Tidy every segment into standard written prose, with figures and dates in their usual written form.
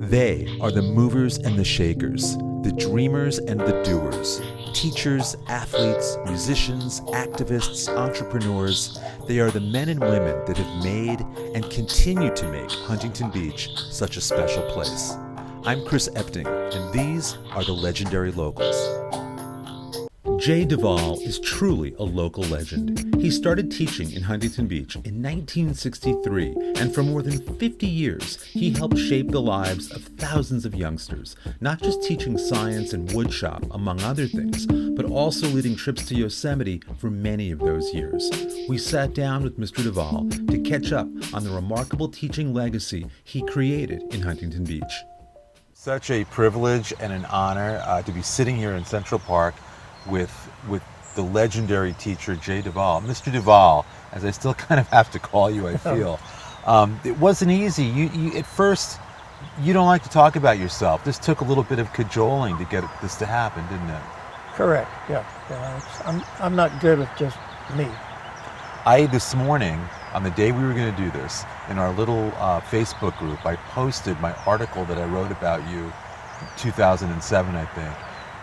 They are the movers and the shakers, the dreamers and the doers, teachers, athletes, musicians, activists, entrepreneurs. They are the men and women that have made and continue to make Huntington Beach such a special place. I'm Chris Epting, and these are the Legendary Locals. Jay Duvall is truly a local legend. He started teaching in Huntington Beach in 1963, and for more than 50 years, he helped shape the lives of thousands of youngsters, not just teaching science and woodshop, among other things, but also leading trips to Yosemite for many of those years. We sat down with Mr. Duvall to catch up on the remarkable teaching legacy he created in Huntington Beach. Such a privilege and an honor to be sitting here in Central Park with the legendary teacher Jay Duvall. Mr. Duvall, as I still kind of have to call you, I feel. It wasn't easy. You at first, you don't like to talk about yourself. This took a little bit of cajoling to get this to happen, didn't it? Correct, yeah. I'm not good with just me. This morning, on the day we were going to do this, in our little Facebook group, I posted my article that I wrote about you in 2007, I think.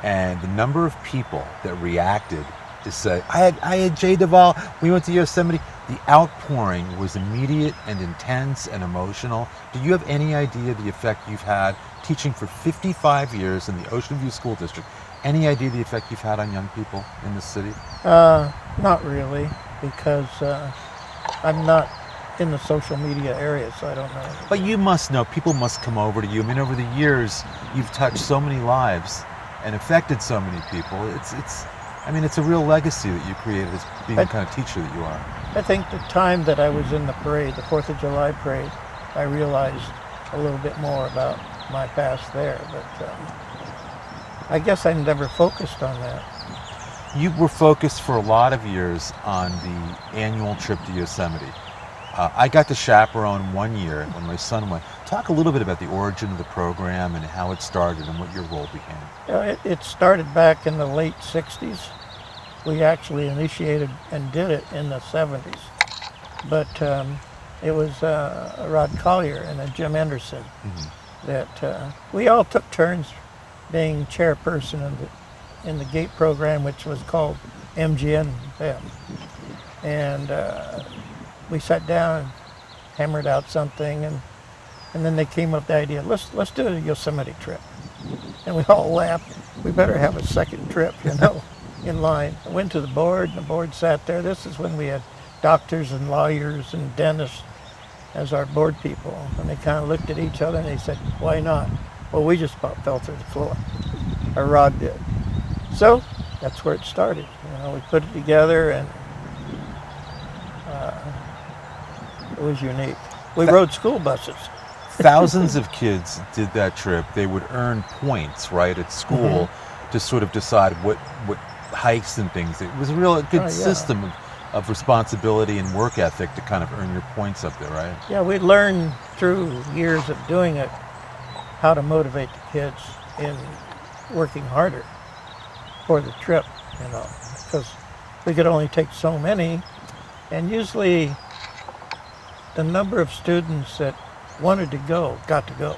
And the number of people that reacted to say, I had Jay Duvall, we went to Yosemite. The outpouring was immediate and intense and emotional. Do you have any idea the effect you've had teaching for 55 years in the Ocean View School District? Any idea the effect you've had on young people in this city? Not really, because I'm not in the social media area, so I don't know. But you must know, people must come over to you. I mean, over the years, you've touched so many lives and affected so many people. It's a real legacy that you created as being the kind of teacher that you are. I think the time that I was in the parade, the 4th of July parade, I realized a little bit more about my past there, but I guess I never focused on that. You were focused for a lot of years on the annual trip to Yosemite. I got to chaperone one year when my son went. Talk a little bit about the origin of the program and how it started and what your role became. It started back in the late 60s. We actually initiated and did it in the 70s. But it was Rod Collier and Jim Anderson that we all took turns being chairperson in the GATE program, which was called MGN then. And we sat down and hammered out something, and then they came up with the idea, let's do a Yosemite trip. And we all laughed. We better have a second trip, in line. I went to the board, and the board sat there. This is when we had doctors and lawyers and dentists as our board people. And they kind of looked at each other and they said, why not? Well, we just about fell through the floor, or Rod did. So that's where it started. We put it together, and it was unique. We rode school buses. Thousands of kids did that trip. They would earn points, right, at school to sort of decide what hikes and things. It was a good system of responsibility and work ethic to kind of earn your points up there, right? Yeah, we learned through years of doing it how to motivate the kids in working harder for the trip, because we could only take so many, and usually the number of students that wanted to go got to go,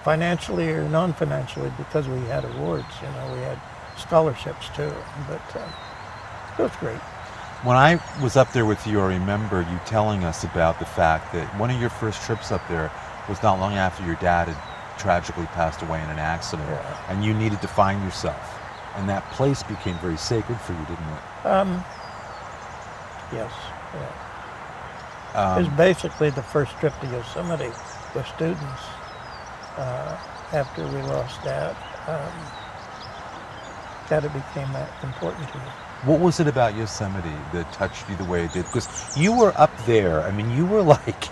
financially or non-financially, because we had awards, we had scholarships too, but it was great. When I was up there with you, I remember you telling us about the fact that one of your first trips up there was not long after your dad had tragically passed away in an accident, and you needed to find yourself, and that place became very sacred for you, didn't it? Yes. Yeah. It was basically the first trip to Yosemite with students after we lost Dad, that it became that important to me. What was it about Yosemite that touched you the way it did? Because you were up there, you were like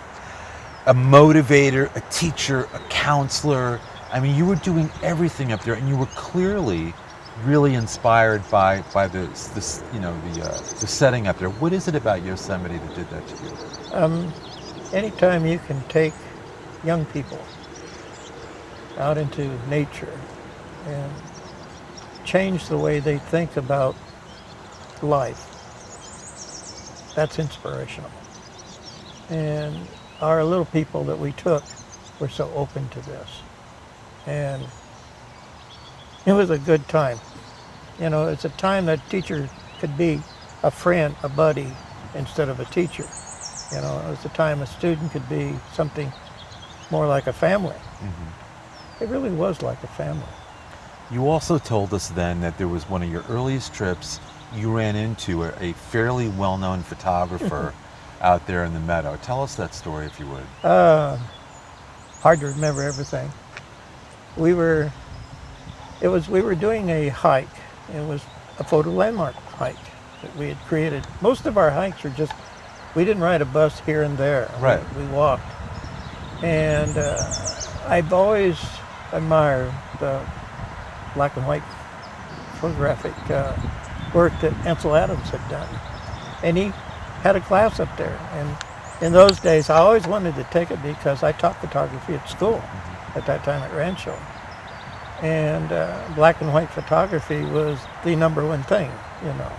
a motivator, a teacher, a counselor. You were doing everything up there, and you were clearly really inspired by the setting up there. What is it about Yosemite that did that to you? Anytime you can take young people out into nature and change the way they think about life, that's inspirational. And our little people that we took were so open to this. And it was a good time. You know, it's a time that teacher could be a friend, a buddy, instead of a teacher. You know, it was a time a student could be something more like a family. It really was like a family. You also told us then that there was one of your earliest trips, you ran into a fairly well-known photographer out there in the meadow. Tell us that story if you would. Hard to remember everything. We were doing a hike. It was a photo landmark hike that we had created. Most of our hikes were just, we didn't ride a bus here and there. Right. We walked. And I've always admired the black and white photographic work that Ansel Adams had done. And he had a class up there. And in those days, I always wanted to take it because I taught photography at school at that time at Rancho. And black and white photography was the number one thing, you know.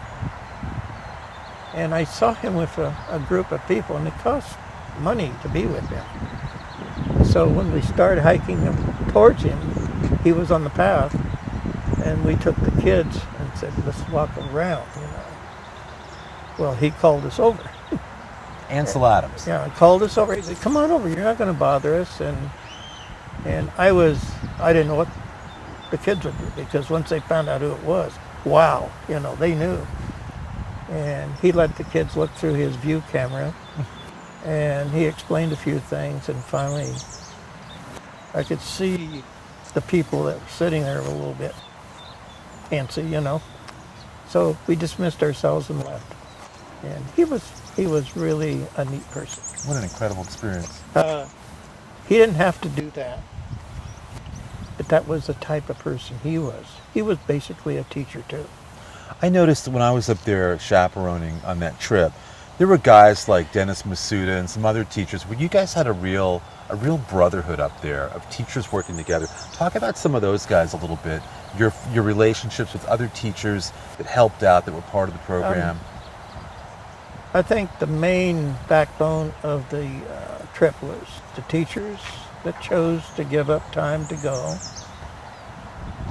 And I saw him with a group of people, and it cost money to be with him. So when we started hiking towards him, he was on the path, and we took the kids and said, let's walk around, you know. Well, he called us over. Ansel Adams. Yeah, he called us over. He said, come on over, you're not going to bother us. And I didn't know what the kids would do, because once they found out who it was, wow, you know, they knew. And he let the kids look through his view camera, and he explained a few things, and finally I could see the people that were sitting there were a little bit antsy, you know. So we dismissed ourselves and left. And he was really a neat person. What an incredible experience. He didn't have to do that, but that was the type of person he was. He was basically a teacher too. I noticed when I was up there chaperoning on that trip, there were guys like Dennis Masuda and some other teachers where you guys had a real brotherhood up there of teachers working together. Talk about some of those guys a little bit, your relationships with other teachers that helped out, that were part of the program. I think the main backbone of the trip was the teachers that chose to give up time to go,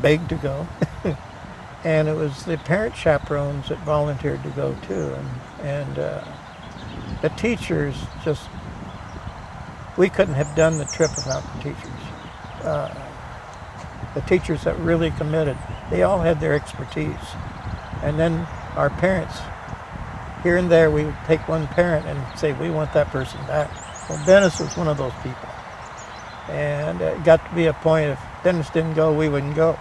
begged to go. And it was the parent chaperones that volunteered to go too. And the teachers just, we couldn't have done the trip without the teachers. The teachers that really committed, they all had their expertise. And then our parents, here and there, we would take one parent and say, we want that person back. Well, Dennis was one of those people. And it got to be a point, if Dennis didn't go, we wouldn't go.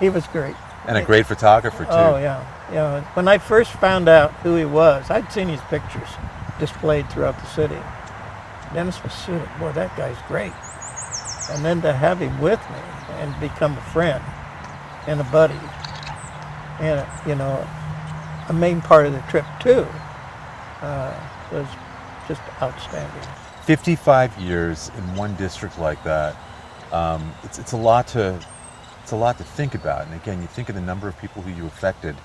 He was great. And a great photographer, too. Oh, yeah. Yeah. When I first found out who he was, I'd seen his pictures displayed throughout the city. Dennis Masuda, boy, that guy's great. And then to have him with me and become a friend and a buddy and, you know, a main part of the trip, too, was just outstanding. 55 years in one district like that, it's a lot to think about. And again, you think of the number of people who you affected.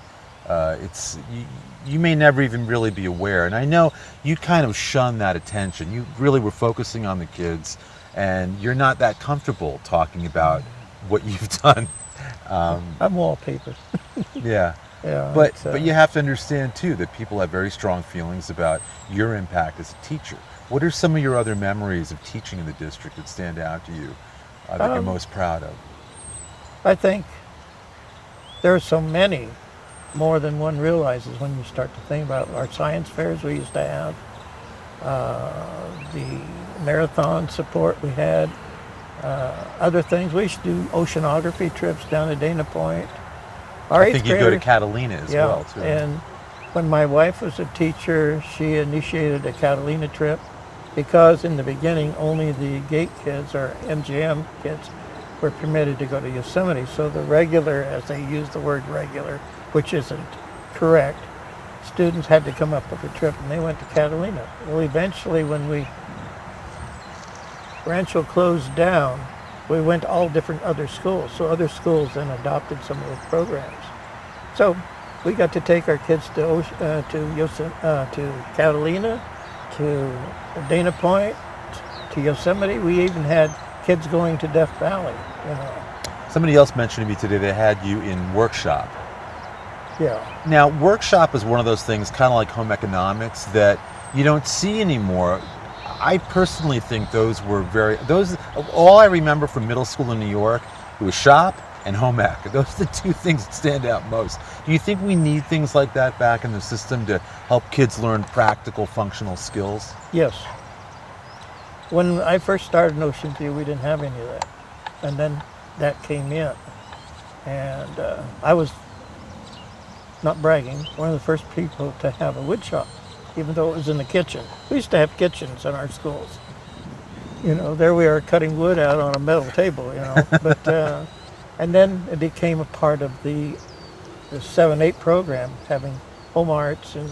You may never even really be aware. And I know you kind of shun that attention. You really were focusing on the kids, and you're not that comfortable talking about what you've done. I'm wallpaper. Yeah. Yeah. But you have to understand too that people have very strong feelings about your impact as a teacher. What are some of your other memories of teaching in the district that stand out to you that you're most proud of? I think there are so many, more than one realizes when you start to think about our science fairs we used to have, the marathon support we had, other things. We used to do oceanography trips down to Dana Point. I think you go to Catalina as well, too. And when my wife was a teacher, she initiated a Catalina trip because in the beginning only the gate kids or MGM kids were permitted to go to Yosemite. So the regular, as they use the word regular, which isn't correct, students had to come up with a trip and they went to Catalina. Well, eventually when Rancho closed down, we went to all different other schools. So other schools then adopted some of those programs. So we got to take our kids to Catalina, to Dana Point, to Yosemite. We even had kids going to Death Valley, you know. Somebody else mentioned to me today they had you in workshop. Yeah. Now, workshop is one of those things, kind of like home economics, that you don't see anymore. I personally think those all I remember from middle school in New York, it was shop and home ec. Those are the two things that stand out most. Do you think we need things like that back in the system to help kids learn practical, functional skills? Yes. When I first started in Ocean View, we didn't have any of that. And then that came in. And I was, not bragging, one of the first people to have a wood shop, even though it was in the kitchen. We used to have kitchens in our schools. You know, there we are cutting wood out on a metal table, you know. But and then it became a part of the 7-8 program, having home arts and,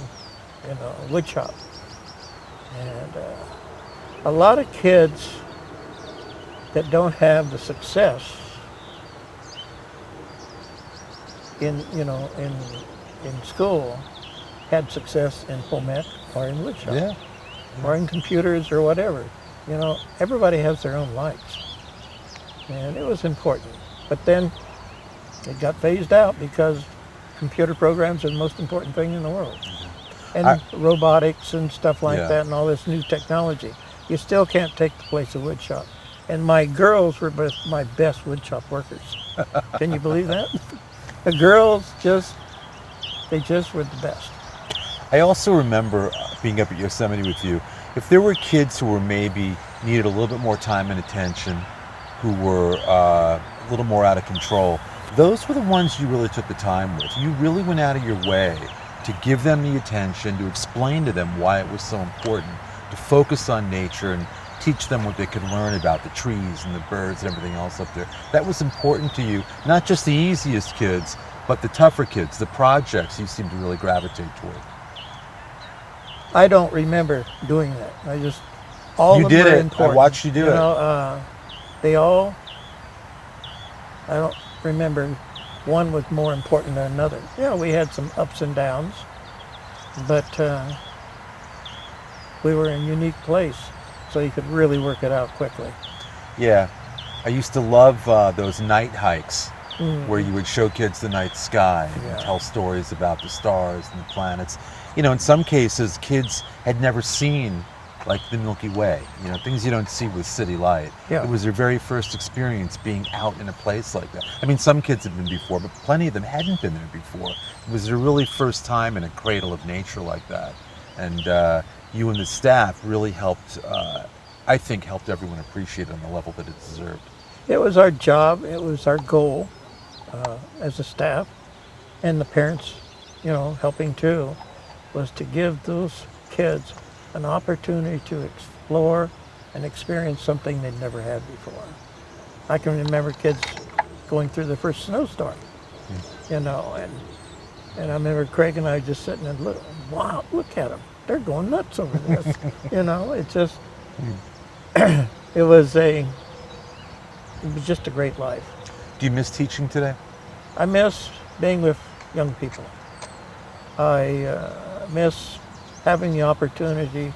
you know, wood shop. And a lot of kids that don't have the success in, you know, in school had success in home ec or in wood shop. Yeah. Or in computers or whatever. You know, everybody has their own likes. And it was important. But then it got phased out because computer programs are the most important thing in the world. And robotics and stuff like that and all this new technology. You still can't take the place of wood shop. And my girls were my best wood shop workers. Can you believe that? The girls they just were the best. I also remember being up at Yosemite with you. If there were kids who were maybe needed a little bit more time and attention, who were a little more out of control, those were the ones you really took the time with. You really went out of your way to give them the attention, to explain to them why it was so important, to focus on nature and teach them what they could learn about the trees and the birds and everything else up there. That was important to you, not just the easiest kids, but the tougher kids, the projects you seem to really gravitate toward. I don't remember doing that. All you of them did were it. important. I watched you do it. I don't remember one was more important than another. Yeah, we had some ups and downs, but we were in a unique place, so you could really work it out quickly. Yeah, I used to love those night hikes where you would show kids the night sky and tell stories about the stars and the planets. You know, in some cases, kids had never seen like the Milky Way, you know, things you don't see with city light. Yeah. It was their very first experience being out in a place like that. I mean, some kids had been before, but plenty of them hadn't been there before. It was their really first time in a cradle of nature like that. And you and the staff really helped, I think, helped everyone appreciate it on the level that it deserved. It was our job, it was our goal as a staff, and the parents, you know, helping too, was to give those kids an opportunity to explore and experience something they'd never had before. I can remember kids going through the first snowstorm, you know, and I remember Craig and I just sitting and look at them. They're going nuts over this. You know, it just, it was just a great life. Do you miss teaching today? I miss being with young people. I miss having the opportunity.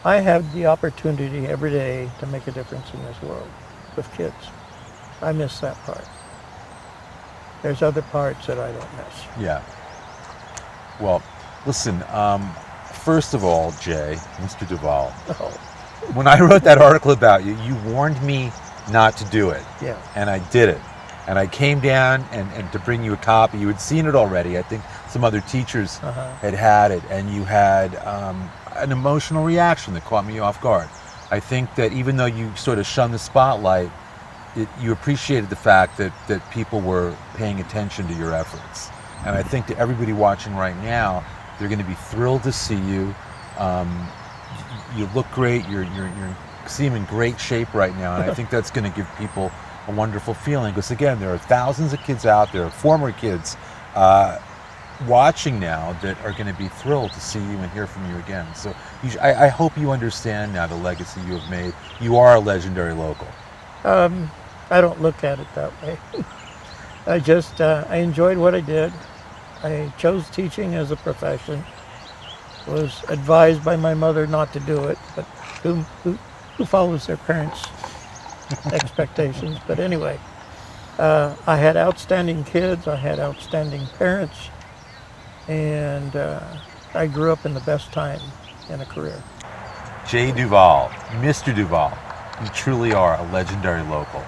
I have the opportunity every day to make a difference in this world with kids. I miss that part. There's other parts that I don't miss. Yeah. Well, listen, first of all, Jay, Mr. Duvall, when I wrote that article about you, you warned me not to do it. Yeah. And I did it. And I came down and to bring you a copy. You had seen it already. I think some other teachers had it, and you had an emotional reaction that caught me off guard. I think that even though you sort of shunned the spotlight, you appreciated the fact that people were paying attention to your efforts. And I think to everybody watching right now, they're going to be thrilled to see you. You look great. You seem in great shape right now, and I think that's going to give people a wonderful feeling, because again, there are thousands of kids out there, former kids, watching now that are going to be thrilled to see you and hear from you again. So I hope you understand now the legacy you have made. You are a legendary local. I don't look at it that way. I enjoyed what I did. I chose teaching as a profession. Was advised by my mother not to do it, but who follows their parents' expectations. But anyway, I had outstanding kids, I had outstanding parents, and I grew up in the best time in a career. Jay Duvall, Mr. Duvall, you truly are a legendary local.